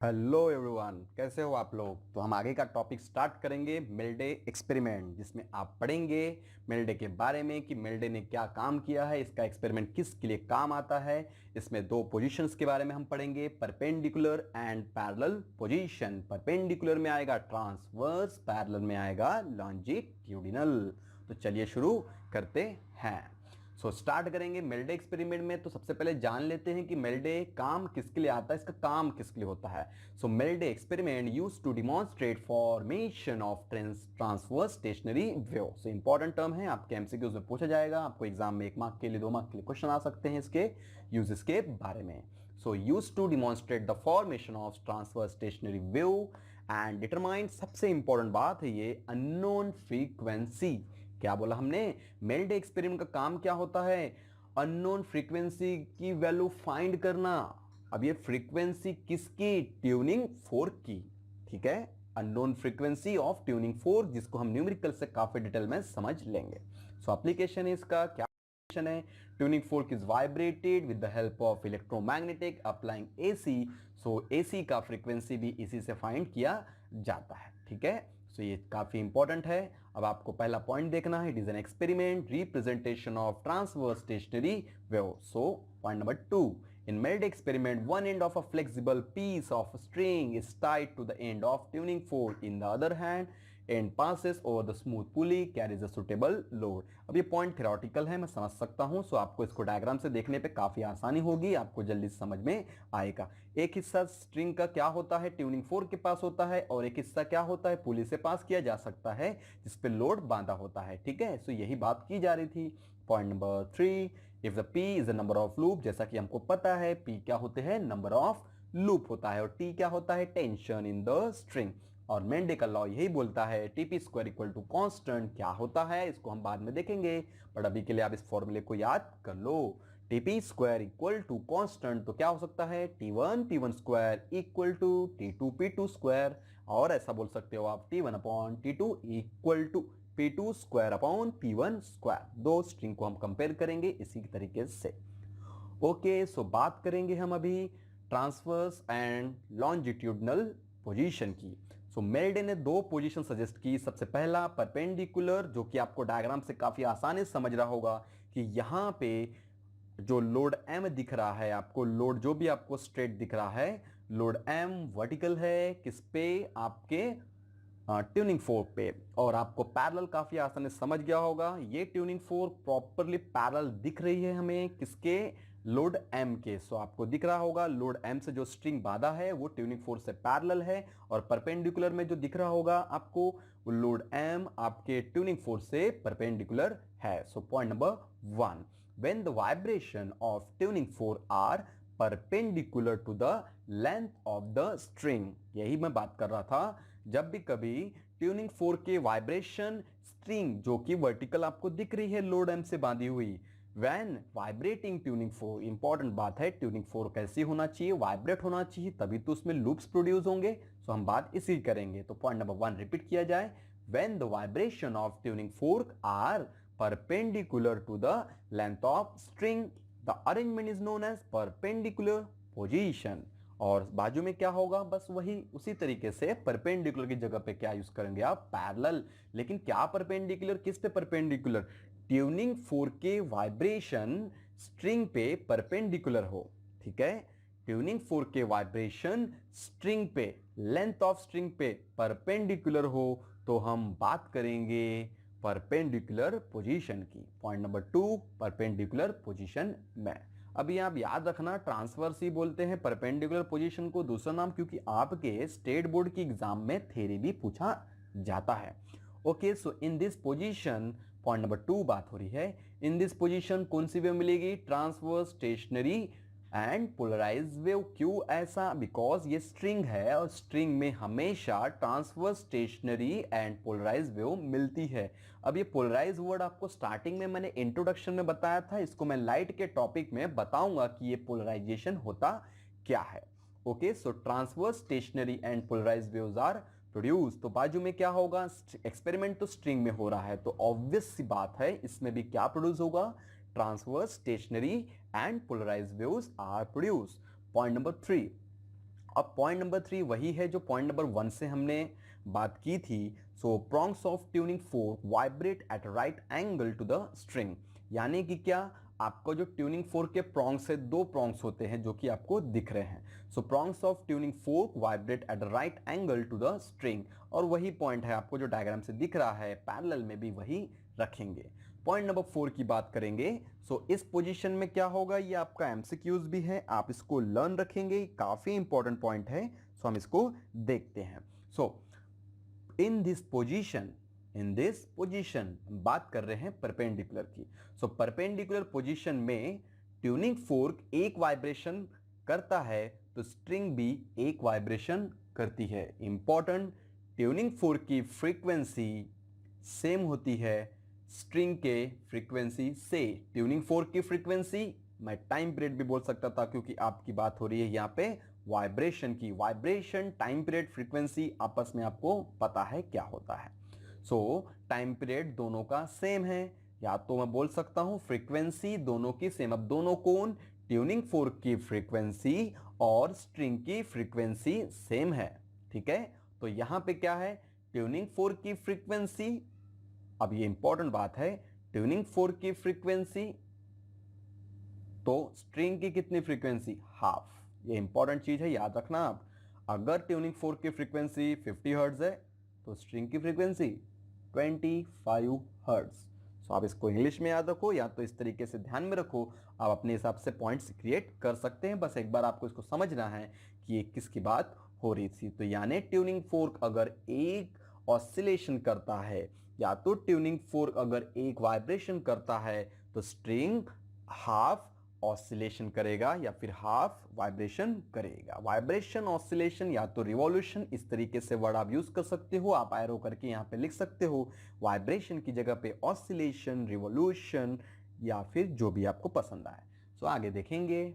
Hello everyone, कैसे हो आप लोग। तो हम आगे का टॉपिक स्टार्ट करेंगे मिल्डे एक्सपेरिमेंट, जिसमें आप पढ़ेंगे मिल्डे के बारे में कि मिल्डे ने क्या काम किया है, इसका एक्सपेरिमेंट किस के लिए काम आता है। इसमें दो पोजीशंस के बारे में हम पढ़ेंगे, perpendicular and parallel position. Perpendicular में आएगा ट्रांसवर्स, पैरेलल में आएगा लॉन्जिट्यूडिनल। तो चलिए शुरू करते हैं। स्टार्ट करेंगे मिल्डे एक्सपेरिमेंट में। तो सबसे पहले जान लेते हैं कि मिल्डे काम किसके लिए आता है, इसका काम किसके लिए होता है। Melde experiment used to demonstrate formation of transverse stationary wave. Important term है, आपके एमसीक्यूज में पूछा जाएगा। आपको एग्जाम में 1 मार्क के लिए 2 मार्क के लिए क्वेश्चन आ सकते हैं इसके यूजेस के बारे में। Use to demonstrate the formation of transverse stationary wave and determine, सबसे इंपॉर्टेंट बात है ये, अननोन फ्रीक्वेंसी। क्या बोला हमने, मिल्डे एक्सपेरिमेंट का काम क्या होता है, अननोन फ्रीक्वेंसी की वैल्यू फाइंड करना। अब ये फ्रीक्वेंसी किसकी, ट्यूनिंग फोर्क की, ठीक है, unknown frequency of tuning fork, जिसको हम न्यूमेरिकल से काफी डिटेल में समझ लेंगे। एप्लीकेशन है इसका, क्या है, tuning fork is vibrated with the help of electromagnetic applying AC. AC का फ्रीक्वेंसी भी इसी से फाइंड किया जाता है, ठीक है। ये काफी इंपॉर्टेंट है। अब आपको पहला पॉइंट देखना है, it is an experiment representation of transverse stationary wave. Point number 2, in meld experiment one end of a flexible piece of string is tied to the end of tuning fork, in the other hand end passes over the smooth pulley carries a suitable load। अब ये point theoretical है, मैं समझ सकता हूं, आपको इसको diagram से देखने पे काफी आसानी होगी, आपको जल्दी समझ में आएगा। एक हिस्सा स्ट्रिंग का क्या होता है, ट्यूनिंग फोर्क के पास होता है, और एक हिस्सा क्या होता है, पुली से पास किया जा सकता है, जिसपे लोड बांधा होता है, ठीक है। यही बात की जा रही थी। Point number 3, if the P is the number of loop, जैसा कि हमको पता है P क्या होते हैं, नंबर ऑफ लूप होता है, और T क्या होता है, टेंशन इन द स्ट्रिंग। और मेंडे का लॉ यही बोलता है TP square equal to constant. क्या होता है इसको हम बाद में देखेंगे, बट अभी के लिए आप इस फॉर्मूले को याद कर लो। TP square equal to constant, तो क्या हो सकता है, T1 P1 square equal to T2 P2 square, और ऐसा बोल सकते हो आप T1 upon T2 equal to P2 square upon P1 square. दो स्ट्रिंग को हम कंपेयर करेंगे इसी तरीके से। ओके, बात करेंगे हम अभी ट्रांसवर्स एंड लॉन्जिट्यूडनल पोजीशन की। मेल्डे ने दो पोजीशन सजेस्ट की। सबसे पहला परपेंडिकुलर, जो कि आपको डायग्राम से काफी आसानी से समझ रहा होगा कि यहां पे जो लोड M दिख रहा है आपको, लोड जो भी आपको स्ट्रेट दिख रहा है, लोड M वर्टिकल है किस पे, आपके ट्यूनिंग फोर्क पे, और आपको पैरेलल काफी आसानी से समझ गया होगा। ये ट्यूनिंग फोर्क प्रॉपरली पैरेलल दिख रही है हमें किसके, लोड M के। आपको दिख रहा होगा लोड M से जो स्ट्रिंग बांधा है वो ट्यूनिंग फोर्क से पैरेलल है, और परपेंडिकुलर में जो दिख रहा होगा आपको, वो लोड M आपके ट्यूनिंग फोर्क से परपेंडिकुलर है। Point number 1, when the vibration of tuning fork are perpendicular to the length of the string, यही मैं बात कर रहा था। जब भी कभी ट्यूनिंग फोर्क के वाइब्रेशन, स्ट्रिंग जो कि वर्टिकल आपको दिख रही है लोड M से बांधी हुई, when vibrating tuning fork, important बात है, ट्यूनिंग फोर्क कैसी होना चाहिए, वाइब्रेट होना चाहिए, तभी तो उसमें लूप्स प्रोड्यूस होंगे। हम बात इसी करेंगे। तो पॉइंट नंबर 1 रिपीट किया जाए, when the vibration of tuning fork are perpendicular to the length of string, the arrangement is known as perpendicular position। और बाजू में क्या होगा, बस वही उसी तरीके से परपेंडिकुलर की जगह पे क्या यूज करेंगे आप, पैरेलल। लेकिन क्या परपेंडिकुलर, किस पे परपेंडिकुलर, ट्यूनिंग फोर्क के वाइब्रेशन स्ट्रिंग पे परपेंडिकुलर हो, ठीक है। ट्यूनिंग फोर्क के वाइब्रेशन स्ट्रिंग पे, लेंथ ऑफ स्ट्रिंग पे परपेंडिकुलर हो, तो हम बात करेंगे परपेंडिकुलर पोजीशन की। पॉइंट नंबर 2, परपेंडिकुलर पोजीशन में। अभी आप याद रखना, ट्रांसवर्स ही बोलते हैं परपेंडिकुलर पोजीशन को दूसरा नाम, क्योंकि आपके स्टेट बोर्ड की एग्जाम में थ्योरी भी पूछा जाता है। Okay, in this position, point number 2 बात हो रही है, इन दिस पोजीशन कौन सी वेव मिलेगी, transverse stationary and polarise wave. क्यों ऐसा, बिकॉज ये स्ट्रिंग है, और स्ट्रिंग में हमेशा transverse stationary and polarise wave मिलती है। अब ये पोलराइज वर्ड आपको स्टार्टिंग में मैंने इंट्रोडक्शन में बताया था, इसको मैं लाइट के टॉपिक में बताऊंगा कि ये पोलराइजेशन होता क्या है। Okay, transverse stationary and polarise waves are produce. तो बाजू में क्या होगा, एक्सपेरिमेंट तो स्ट्रिंग में हो रहा है, तो ऑब्वियस सी बात है इसमें भी क्या प्रोड्यूस होगा, transverse stationary and polarise waves are produce. Point number 3, अब पॉइंट नंबर 3 वही है जो पॉइंट नंबर 1 से हमने बात की थी। So prongs of tuning fork vibrate at right angle to the string, यानी कि क्या, आपको जो ट्यूनिंग फोर्क के प्रोंग्स है, दो प्रोंग्स होते हैं जो कि आपको दिख रहे हैं। So prongs of tuning fork vibrate at right angle to the string, और वही पॉइंट है आपको जो डायग्राम से दिख रहा है, पैरेलल में भी वही रखेंगे। पॉइंट नंबर 4 की बात करेंगे। सो इस पोजीशन में क्या होगा, ये आपका एमसीक्यूज भी है, आप इसको लर्न रखेंगे, काफी इंपॉर्टेंट पॉइंट है। सो हम इसको देखते हैं। सो इन दिस पोजीशन बात कर रहे हैं परपेंडिकुलर की। सो परपेंडिकुलर पोजीशन में ट्यूनिंग फोर्क एक वाइब्रेशन करता है तो स्ट्रिंग भी एक वाइब्रेशन करती है। इंपॉर्टेंट, ट्यूनिंग फोर्क की फ्रीक्वेंसी सेम होती है स्ट्रिंग के फ्रीक्वेंसी से। ट्यूनिंग फोर्क की फ्रीक्वेंसी मैं टाइम पीरियड भी बोल सकता था, क्योंकि आपकी बात हो रही है यहां पे वाइब्रेशन की। वाइब्रेशन, टाइम पीरियड, फ्रीक्वेंसी आपस में आपको पता है क्या होता है। सो टाइम पीरियड दोनों का सेम है, या तो मैं बोल सकता हूं फ्रीक्वेंसी दोनों की सेम। अब दोनों कौन, ट्यूनिंग फोर्क की फ्रीक्वेंसी और स्ट्रिंग की फ्रीक्वेंसी सेम है, ठीक है। तो यहां पे क्या है, ट्यूनिंग फोर्क की फ्रीक्वेंसी, अब ये इंपॉर्टेंट बात है, ट्यूनिंग फोर्क की फ्रीक्वेंसी तो स्ट्रिंग की कितनी फ्रीक्वेंसी, हाफ। ये इंपॉर्टेंट चीज है, याद रखना आप। अगर ट्यूनिंग फोर्क की फ्रीक्वेंसी 50 हर्ट्ज है तो स्ट्रिंग की फ्रीक्वेंसी 25 हर्ट्ज। सो आप इसको इंग्लिश में याद रखो, या तो इस तरीके से ध्यान में रखो, आप अपने हिसाब से पॉइंट्स क्रिएट कर सकते हैं। बस एक बार आपको इसको समझना है कि ये किसकी बात हो रही थी। तो यानी ट्यूनिंग फोर्क अगर एक ऑसिलेशन करता है, या तो ट्यूनिंग फोर्क अगर एक वाइब्रेशन करता है, तो स्ट्रिंग हाफ ऑसिलेशन करेगा या फिर हाफ वाइब्रेशन करेगा। वाइब्रेशन, ऑसिलेशन या तो रिवॉल्यूशन, इस तरीके से वर्ड आप यूज कर सकते हो। आप एरो करके यहां पे लिख सकते हो, वाइब्रेशन की जगह पे ऑसिलेशन, रिवॉल्यूशन, या फिर जो भी आपको पसंद आए। सो आगे देखेंगे।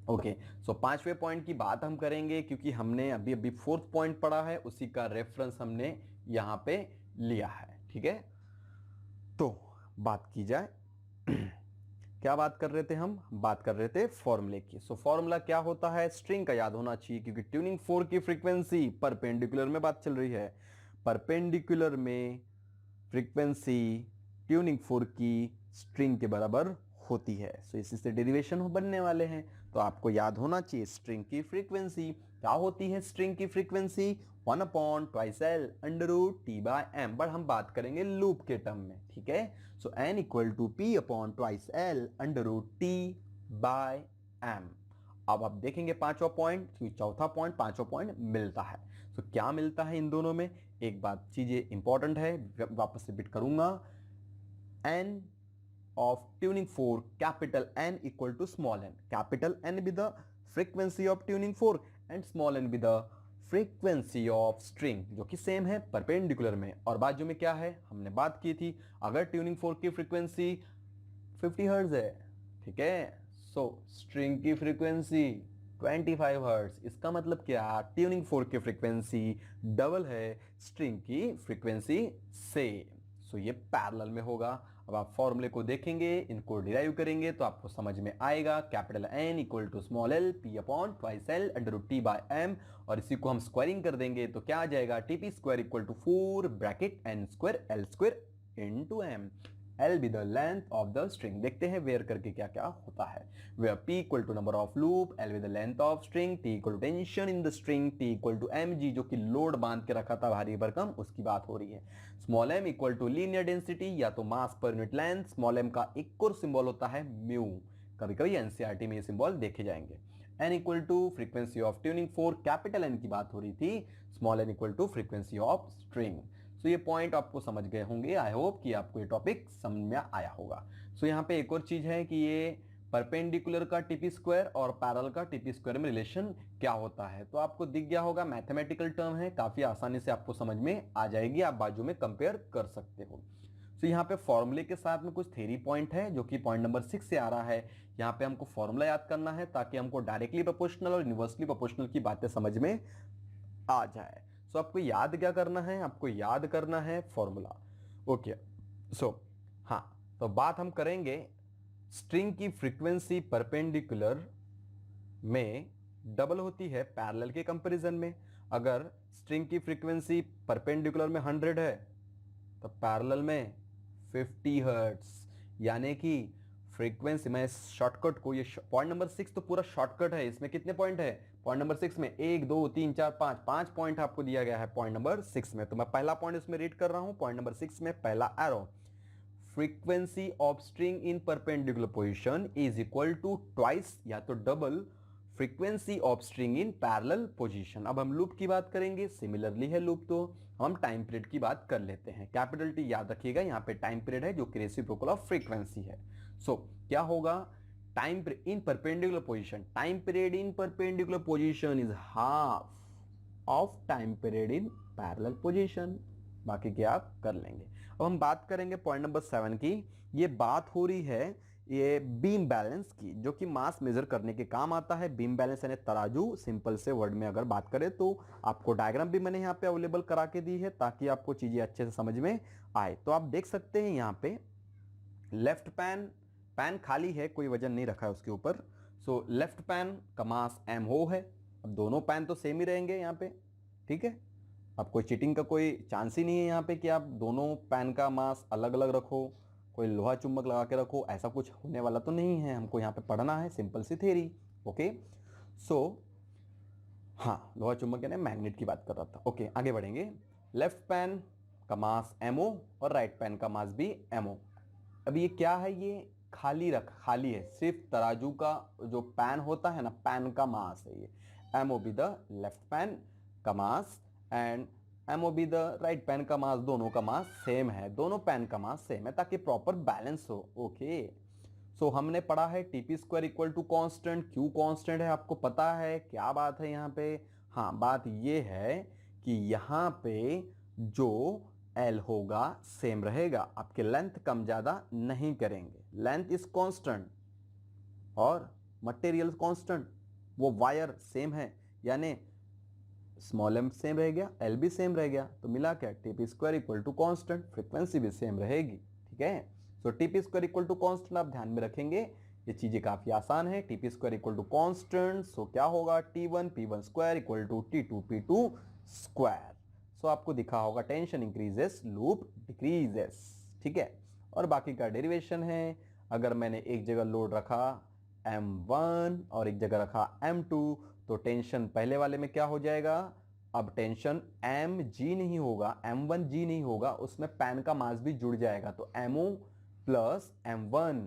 ओके, सो पांचवें पॉइंट की बात हम करेंगे, क्योंकि हमने अभी अभी फोर्थ पॉइंट पढ़ा है, उसी का रेफरेंस हमने यहां पे लिया है, ठीक है। तो बात की जाए क्या बात कर रहे थे हम, बात कर रहे थे फॉर्मूले की। सो फॉर्मूला क्या होता है, स्ट्रिंग का याद होना चाहिए, क्योंकि ट्यूनिंग फोर्क की फ्रीक्वेंसी परपेंडिकुलर में बात चल रही है। परपेंडिकुलर में फ्रीक्वेंसी ट्यूनिंग फोर्क की स्ट्रिंग के बराबर होती है। सो इसी से डेरिवेशन बनने वाले हैं, तो आपको याद होना चाहिए स्ट्रिंग की फ्रीक्वेंसी क्या होती है। स्ट्रिंग की फ्रीक्वेंसी 1/2L √T/m, बट हम बात करेंगे लूप के टर्म में, ठीक है। So n equal to P/2L √T/m। अब आप देखेंगे पांचवा पॉइंट, चौथा पॉइंट पांचवा पॉइंट मिलता है। सो क्या मिलता है इन दोनों में, एक बात चीजें इंपॉर्टेंट है, वापस रिपीट करूंगा। n of tuning fork, capital N equal to small n, capital N be the frequency of tuning fork and small n be the frequency of string, जो कि सेम है परपेंडिकुलर में। और बाजू में क्या है, हमने बात की थी, अगर ट्यूनिंग फोर्क की फ्रीक्वेंसी 50 हर्ट्ज है, ठीक है, सो स्ट्रिंग की फ्रीक्वेंसी 25 हर्ट्ज। इसका मतलब क्या, ट्यूनिंग फोर्क की फ्रीक्वेंसी डबल है स्ट्रिंग की फ्रीक्वेंसी से। सो ये पैरेलल में होगा। अब आप फॉर्मूले को देखेंगे, इनको डिराइव करेंगे तो आपको समझ में आएगा। Capital N equal to small l P/2L √T/m, और इसी को हम स्क्वायरिंग कर देंगे तो क्या आ जाएगा, TP square equal to 4 bracket n square L square into m। L be the length of the string। देखते हैं वेयर करके क्या क्या होता है। Where P equal to number of loop, L be the length of string, T equal to tension in the string, T equal to mg, जो कि load बांध के रखा था भारी भरकम, उसकी बात हो रही है। Small m equal to linear density या तो मास per unit length. Small m का एक और सिंबल होता है म्यू, कभी कभी एनसीईआरटी में ये सिंबल देखे जाएंगे। n equal to frequency of tuning fork, capital N की बात हो रही थी, small n equal to frequency of string. So ये पॉइंट आपको समझ गए होंगे। आई होप कि आपको ये टॉपिक समझ में आया होगा। सो यहाँ पे एक और चीज है कि ये परपेंडिकुलर का टीपी स्क्वायर और पैरेलल का टीपी स्क्वायर में रिलेशन क्या होता है, तो आपको दिख गया होगा। मैथमेटिकल टर्म है, काफी आसानी से आपको समझ में आ जाएगी, आप बाजू में कंपेयर कर सकते हो। तो यहाँ पे फॉर्मूले के साथ में कुछ थ्योरी पॉइंट है, जो कि पॉइंट नंबर 6 से आ रहा है। यहाँ पे हमको फॉर्मूला याद करना है ताकि हमको डायरेक्टली प्रोपोर्शनल और इनवर्सली प्रोपोर्शनल की बातें समझ में आ जाए। सो आपको याद क्या करना है, आपको याद करना है फॉर्मूला। ओके, सो हाँ, तो बात हम करेंगे स्ट्रिंग की फ्रीक्वेंसी परपेंडिकुलर में डबल होती है पैरेलल के कंपैरिजन में। अगर स्ट्रिंग की फ्रीक्वेंसी परपेंडिकुलर में 100 है तो पैरेलल में 50 हर्ट्स, यानी कि फ्रीक्वेंसी में शॉर्टकट को, ये पॉइंट नंबर 6 तो पूरा शॉर्टकट है। इसमें कितने पॉइंट है पॉइंट नंबर 6 में? 1 2 3 4 5, 5 पॉइंट आपको दिया गया है पॉइंट नंबर 6 में। तो मैं पहला पॉइंट इसमें रीड कर रहा हूं, पॉइंट नंबर 6 में पहला arrow, frequency of string in perpendicular position is equal to twice या तो double frequency of string in parallel position. अब हम लूप की बात करेंगे, सिमिलरली है लूप, तो हम टाइम पीरियड की बात कर लेते हैं। कैपिटल टी याद रखिएगा, यहाँ पे टाइम पीरियड है जो कि रेसिप्रोकल ऑफ फ्रीक्वेंसी है। सो क्या होगा, time in perpendicular position, time period in perpendicular position is half of time period in parallel position. बाकी क्या आप कर लेंगे। अब हम बात करेंगे पॉइंट नंबर 7 की। ये बात हो रही है ये बीम बैलेंस की, जो कि मास मेजर करने के काम आता है। बीम बैलेंस यानी तराजू, सिंपल से वर्ड में अगर बात करें तो आपको डायग्राम भी मैंने यहाँ पे अवेलेबल करा के दी है ताकि आपको चीजें अच्छे से समझ में आए। तो आप देख सकते हैं यहाँ पे लेफ्ट पैन खाली है, कोई वजन नहीं रखा है उसके ऊपर। सो लेफ्ट पैन का मास एम हो है। अब दोनों पैन तो सेम ही रहेंगे यहाँ पे, ठीक है। अब कोई चीटिंग का कोई चांस ही नहीं है यहाँ पे कि आप दोनों पैन का मास अलग अलग रखो, कोई लोहा चुंबक लगा के रखो, ऐसा कुछ होने वाला तो नहीं है। हमको यहाँ पे पढ़ना है सिंपल सी थ्योरी। ओके, सो हाँ, लोहा चुंबक यानी मैग्नेट की बात कर रहा था। ओके, आगे बढ़ेंगे। लेफ्ट पैन का मास एमओ और राइट पैन का मास भी एमओ। अब ये क्या है, ये खाली है, सिर्फ तराजू का जो पैन होता है ना, पैन का मास है ये। MO be the left pan का mass and MO be the right pan का मास, दोनों का मास सेम है, दोनों पैन का मास सेम है ताकि प्रॉपर बैलेंस हो। ओके, सो हमने पढ़ा है TP square equal to constant, Q constant है, आपको पता है क्या बात है यहाँ पे। हाँ, बात ये है कि यहाँ पे जो एल होगा सेम रहेगा, आपके लेंथ कम ज्यादा नहीं करेंगे। लेंथ इज कांस्टेंट और मटेरियल कांस्टेंट, वो वायर सेम है, यानी स्मॉल एम सेम रह गया, एल भी सेम रह गया, तो मिला क्या, TP square equal to constant, frequency भी सेम रहेगी। ठीक है, so TP square equal to constant आप ध्यान में रखेंगे, ये चीजें काफी आसान है। TP square equal to constant, so क्या होगा, T1 P1 square equal to T2 P2 square. So आपको दिखा होगा टेंशन इंक्रीजेस लूप डिक्रीजेस। ठीक है, और बाकी का डेरिवेशन है। अगर मैंने एक जगह लोड रखा M1 और एक जगह रखा M2, तो टेंशन पहले वाले में क्या हो जाएगा, अब टेंशन mg नहीं होगा, m1g नहीं होगा, उसमें पैन का मास भी जुड़ जाएगा, तो mo plus m1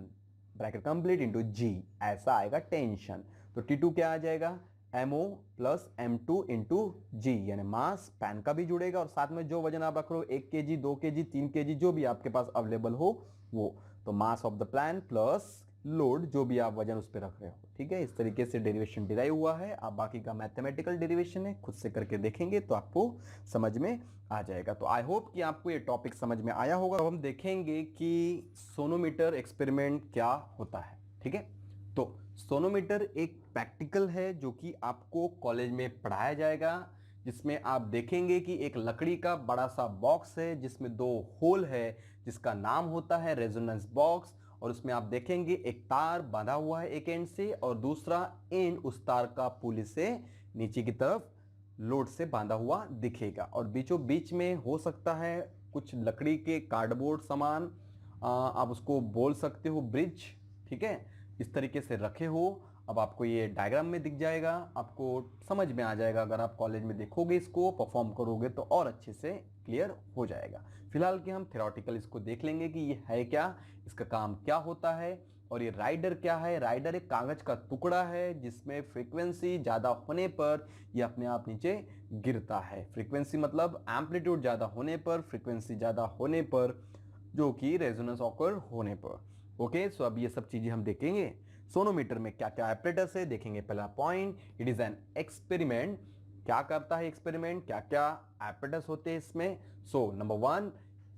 bracket complete into g, ऐसा आएगा टेंशन। तो T2 क्या आ जाएगा, mo plus m2 into g, यानी मास पैन का भी जुड़ेगा और साथ में जो वजन आप रख रहे हो 1 kg 2 kg 3 kg जो भी आपके पास अवेलेबल हो वो, तो mass of the plan plus load जो भी आप वजन उस पर रख रहे हो। ठीक है, इस तरीके से डेरिवेशन डिराइव हुआ है। आप बाकी का मैथमेटिकल डेरिवेशन है, खुद से करके देखेंगे तो आपको समझ में आ जाएगा। तो आई होप कि आपको ये टॉपिक समझ में आया होगा। अब हम देखेंगे कि सोनोमीटर एक्सपेरिमेंट क्या होता है। ठीक है, तो सोनोमीटर एक प्रैक्टिकल है जो कि आपको कॉलेज में पढ़ाया जाएगा, जिसमें आप देखेंगे कि एक लकड़ी का बड़ा सा बॉक्स है जिसमें 2 होल है, जिसका नाम होता है रेजोनेंस बॉक्स, और उसमें आप देखेंगे एक तार बांधा हुआ है एक एंड से और दूसरा एंड उस तार का पुली से नीचे की तरफ लोड से बांधा हुआ दिखेगा, और बीचों बीच में हो सकता है कुछ लकड़ी के कार्डबोर्ड सामान, आप उसको बोल सकते हो ब्रिज। ठीक है, इस तरीके से रखे हो। अब आपको ये डायग्राम में दिख जाएगा, आपको समझ में आ जाएगा। अगर आप कॉलेज में देखोगे, इसको परफॉर्म करोगे तो और अच्छे से क्लियर हो जाएगा। फिलहाल कि हम थ्योरेटिकल इसको देख लेंगे कि ये है क्या, इसका काम क्या होता है, और ये राइडर क्या है। राइडर एक कागज का टुकड़ा है जिसमें फ्रीक्वेंसी ज्यादा होने पर ये अपने आप नीचे गिरता है। फ्रीक्वेंसी मतलब एम्पलीट्यूड ज्यादा होने पर, फ्रीक्वेंसी ज्यादा होने पर, जो कि रेजोनेंस ऑकर होने पर। ओके, सो अब ये सब चीजें हम देखेंगे। सोनोमीटर में क्या क्या एपरेटस है देखेंगे। पहला point, it is an experiment. क्या करता है एक्सपेरिमेंट, क्या क्या एपरेटस होते हैं इसमें। सो नंबर 1,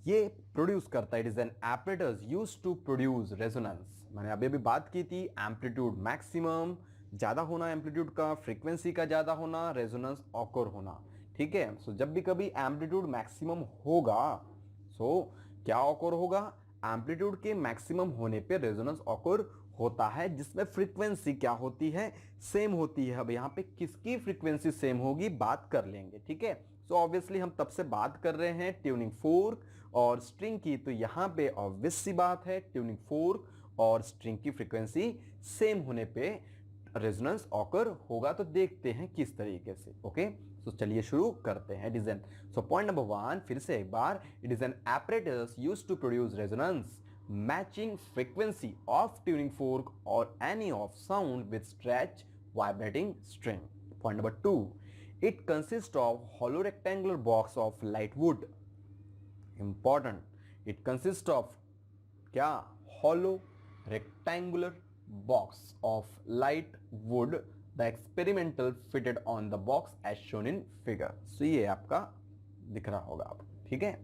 ये प्रोड्यूस करता है, it is an apparatus used to produce resonance. मैंने अभी अभी बात की थी, एम्पलीट्यूड मैक्सिमम ज्यादा होना, एम्पलीट्यूड का फ्रीक्वेंसी का ज्यादा होना, रेजोनेंस ऑकर होना। ठीक है, सो जब भी कभी एम्पलीट्यूड मैक्सिमम होगा, सो क्या ऑकर होगा, एम्पलीट्यूड के मैक्सिमम होने पे रेजोनेंस ऑकर होता है जिसमें फ्रीक्वेंसी क्या होती है, सेम होती है। अब यहाँ पे किसकी फ्रीक्वेंसी सेम होगी बात कर लेंगे, ठीक है। सो ऑब्वियसली हम तब से बात कर रहे हैं ट्यूनिंग फोर्क और स्ट्रिंग की, तो यहाँ पे ऑब्वियस सी बात है ट्यूनिंग फोर्क और स्ट्रिंग की फ्रीक्वेंसी सेम होने पे रेजोनेंस ऑकर होगा। तो देखते हैं किस तरीके से। ओके, तो चलिए शुरू करते हैं। It is an, so point number 1 फिर से एक बार, it is an apparatus used to produce resonance matching frequency of tuning fork or any of sound with stretch vibrating string. Point number 2, it consists of hollow rectangular box of light wood. Important, it consists of क्या, hollow rectangular box of light wood. The experimental fitted on the box as shown in figure. So ये आपका दिख रहा होगा आप, ठीक है।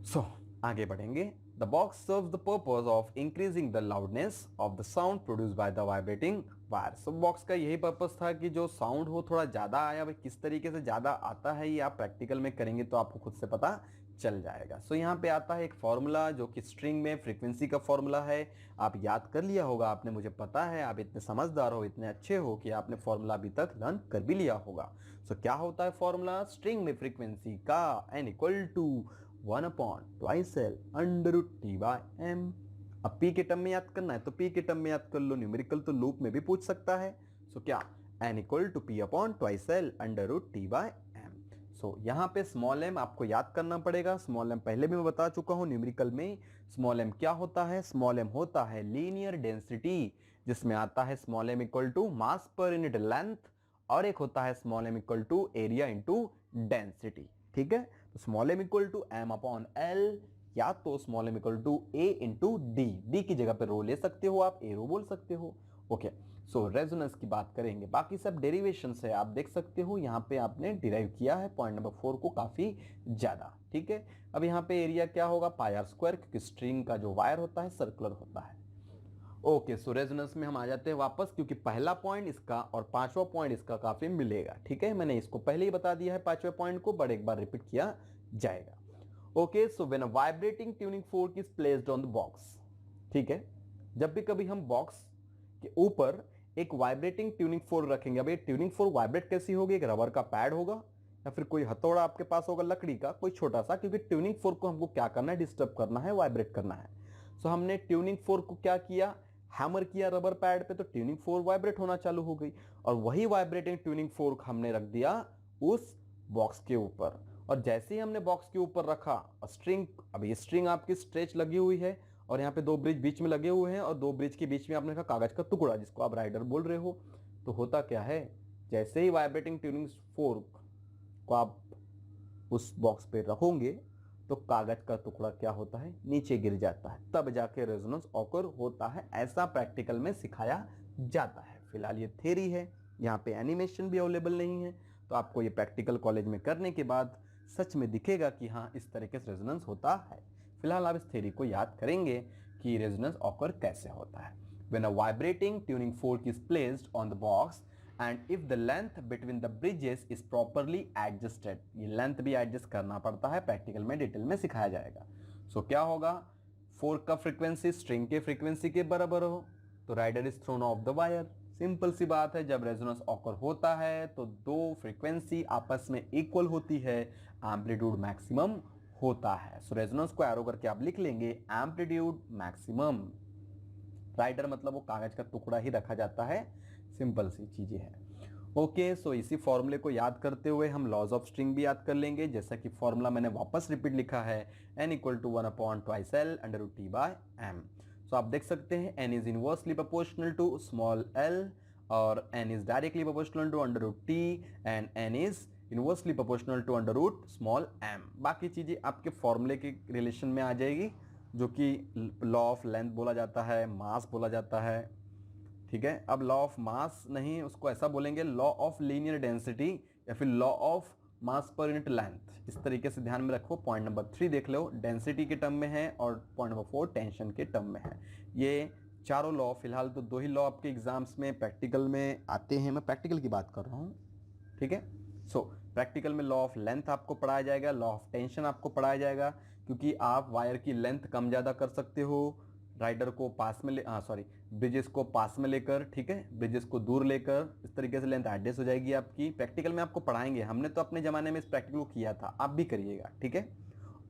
So आगे बढ़ेंगे। The box serves the purpose of increasing the loudness of the sound produced by the vibrating wire. So box का यही पर्पस था कि जो साउंड हो थोड़ा ज़्यादा आया। भाई किस तरीके से ज़्यादा आता है ये आप प्रैक्टिकल में करेंगे तो आपको खुद से पता चल जाएगा। सो यहाँ पे आता है एक फॉर्मूला जो कि स्ट्रिंग में फ्रीक्वेंसी का फॉर्मूला है। आप याद कर लिया होगा आपने, मुझे पता है आप इतने समझदार हो, इतने अच्छे हो कि आपने फॉर्मूला अभी तक लर्न कर भी लिया होगा। सो क्या होता है फॉर्मूला, स्ट्रिंग में फ्रीक्वेंसी का n equal to 1/2L √T/m। अब P के टर्म में याद करना है तो P के टर्म में याद कर लो, न्यूमेरिकल तो लूप में भी पूछ सकता है। सो क्या, n equal to P/2L √T/m। सो यहाँ पे स्मॉल m आपको याद करना पड़ेगा। स्मॉल m पहले भी मैं बता चुका हूँ न्यूमेरिकल में। स्मॉल m क्या होता है, स्मॉल m होता है लीनियर डेंसिटी, जिसमें आता है small m equal to mass per unit length, और एक होता है small m equal to area into density, ठीक है। तो small m equal to m/L या तो small m equal to a into D, D की जगह पे रो ले सकते हो आप, ए रो बोल सकते हो। ओके, सो रेजोनेंस की बात करेंगे, बाकी सब डेरिवेशन है आप देख सकते हो। यहाँ पे आपने डिराइव किया है पॉइंट नंबर 4 को काफी ज्यादा, ठीक है। अब यहाँ पे एरिया क्या होगा, πr², क्योंकि स्ट्रिंग का जो वायर होता है सर्कुलर होता है। ओके, सो रेजोनेंस में हम आ जाते हैं वापस, क्योंकि पहला पॉइंट इसका और पांचवा पॉइंट इसका काफी मिलेगा, ठीक है। मैंने इसको पहले ही बता दिया है पांचवे पॉइंट को, बट एक बार रिपीट किया जाएगा। Okay, so when a vibrating tuning fork is placed on the box, ठीक है। जब भी कभी हम बॉक्स के ऊपर एक वाइब्रेटिंग ट्यूनिंग फोर्क रखेंगे, अब ये ट्यूनिंग फोर्क वाइब्रेट कैसी होगी, एक रबर का पैड होगा या फिर कोई हथौड़ा आपके पास होगा लकड़ी का कोई छोटा सा, क्योंकि ट्यूनिंग फोर्क को हमको क्या करना है, डिस्टर्ब करना है, वाइब्रेट करना है। सो हमने ट्यूनिंग फोर्क को क्या किया, हैमर किया रबर पैड पे, तो ट्यूनिंग फोर्क वाइब्रेट होना चालू हो गई, और वही वाइब्रेटिंग ट्यूनिंग फोर्क हमने रख दिया उस बॉक्स के ऊपर। और जैसे ही हमने बॉक्स के ऊपर रखा और स्ट्रिंग, अब ये स्ट्रिंग आपकी स्ट्रेच लगी हुई है और यहाँ पे दो ब्रिज बीच में लगे हुए हैं, और दो ब्रिज के बीच में आपने रखा कागज का टुकड़ा जिसको आप राइडर बोल रहे हो। तो होता क्या है, जैसे ही वाइब्रेटिंग ट्यूनिंग फोर्क को आप उस बॉक्स पे रखोगे तो कागज का टुकड़ा क्या होता है, नीचे गिर जाता है, तब जाके रेजोनेंस ऑकर होता है। ऐसा प्रैक्टिकल में सिखाया जाता है। फिलहाल ये थ्योरी है, यहाँ पे एनिमेशन भी अवेलेबल नहीं है, तो आपको ये प्रैक्टिकल कॉलेज में करने के बाद सच में दिखेगा कि हाँ इस तरीके से रेजोनेंस होता है। फिलहाल आप इस थ्योरी को याद करेंगे कि रेजोनेंस ऑकर कैसे होता है। When a vibrating tuning fork is placed on the box and if the length between the bridges is properly adjusted, ये लेंथ भी एडजस्ट करना पड़ता है, प्रैक्टिकल में डिटेल में सिखाया जाएगा। सो क्या होगा, फोर्क का फ्रीक्वेंसी स्ट्रिंग के फ्रीक्वेंसी के बराबर हो तो rider is thrown off the wire. Simple सी बात है, जब रेजोनेंस ऑकर होता है तो दो फ्रीक्वेंसी आपस में इक्वल होती है, एम्पलीट्यूड मैक्सिमम होता है। सो रेजोनेंस को एरो करके आप लिख लेंगे एम्पलीट्यूड मैक्सिमम। राइडर मतलब वो कागज का टुकड़ा ही रखा जाता है, सिंपल सी चीजें हैं। ओके, सो इसी फॉर्मूले को याद करते हुए हम लॉज ऑफ स्ट्रिंग भी याद कर लेंगे, जैसा कि फॉर्मूला मैंने वापस रिपीट लिखा है, n equal to 1/2L √T/m। सो आप देख सकते हैं n is inversely proportional to small l और n is directly proportional to √T and n is inversely proportional to √m। बाकी चीजें आपके फॉर्मूले के रिलेशन में आ जाएगी, जो कि लॉ ऑफ लेंथ बोला जाता है, मास बोला जाता है, ठीक है। अब लॉ ऑफ मास नहीं, उसको ऐसा बोलेंगे लॉ ऑफ लीनियर डेंसिटी या फिर law of mass per unit length. इस तरीके से ध्यान में रखो। पॉइंट नंबर 3 देख लो, डेंसिटी के टर्म में है, और पॉइंट नंबर 4 टेंशन के टर्म में है। ये चारों लॉ, फिलहाल तो दो ही लॉ आपके एग्जाम्स में प्रैक्टिकल में आते हैं, मैं प्रैक्टिकल की बात कर रहा हूँ, ठीक है। सो प्रैक्टिकल में लॉ ऑफ लेंथ आपको पढ़ाया जाएगा, लॉ ऑफ टेंशन आपको पढ़ाया जाएगा, क्योंकि आप वायर की लेंथ कम ज़्यादा कर सकते हो, राइडर को पास में ब्रिजेस को पास में लेकर, ठीक है, ब्रिजेस को दूर लेकर, इस तरीके से लेंथ एडजस्ट हो जाएगी आपकी। प्रैक्टिकल में आपको पढ़ाएंगे, हमने तो अपने ज़माने में इस प्रैक्टिकल को किया था, आप भी करिएगा, ठीक है।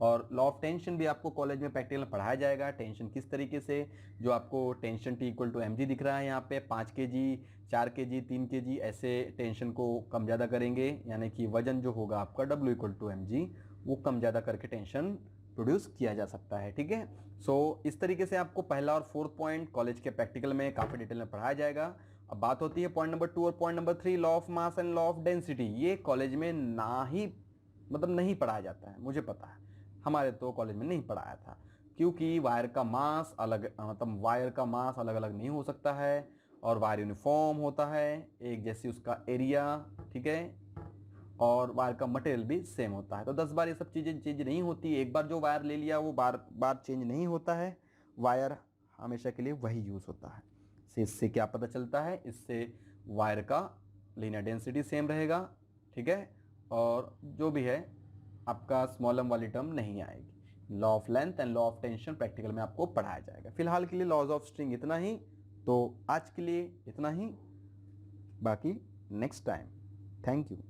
और लॉ ऑफ टेंशन भी आपको कॉलेज में प्रैक्टिकल में पढ़ाया जाएगा। टेंशन किस तरीके से, जो आपको tension T equal to mg दिख रहा है यहाँ पे, 5 kg, 4 kg, 3 kg, ऐसे टेंशन को कम ज़्यादा करेंगे, यानी कि वजन जो होगा आपका W इक्वल टू mg, वो कम ज़्यादा करके टेंशन प्रोड्यूस किया जा सकता है, ठीक है। सो इस तरीके से आपको पहला और फोर्थ पॉइंट कॉलेज के प्रैक्टिकल में काफ़ी डिटेल में पढ़ाया जाएगा। अब बात होती है पॉइंट नंबर 2 और point number 3, law of mass and law of density. ये कॉलेज में ना ही मतलब नहीं पढ़ाया जाता है, मुझे पता है, हमारे तो कॉलेज में नहीं पढ़ाया था, क्योंकि वायर का मास अलग, मतलब वायर का मास अलग अलग नहीं हो सकता है, और वायर यूनिफॉर्म होता है, एक जैसी उसका एरिया, ठीक है, और वायर का मटेरियल भी सेम होता है। तो 10 बार ये सब चीज़ें चेंज नहीं होती, एक बार जो वायर ले लिया वो बार बार चेंज नहीं होता है, वायर हमेशा के लिए वही यूज़ होता है। इससे क्या पता चलता है, इससे वायर का लीनियर डेंसिटी सेम रहेगा, ठीक है, और जो भी है आपका स्मॉल m वाली टर्म नहीं आएगी। Law of length and law of tension practical में आपको पढ़ाया जाएगा। फिलहाल के लिए लॉज ऑफ स्ट्रिंग इतना ही, तो आज के लिए इतना ही, बाकी नेक्स्ट टाइम। Thank you.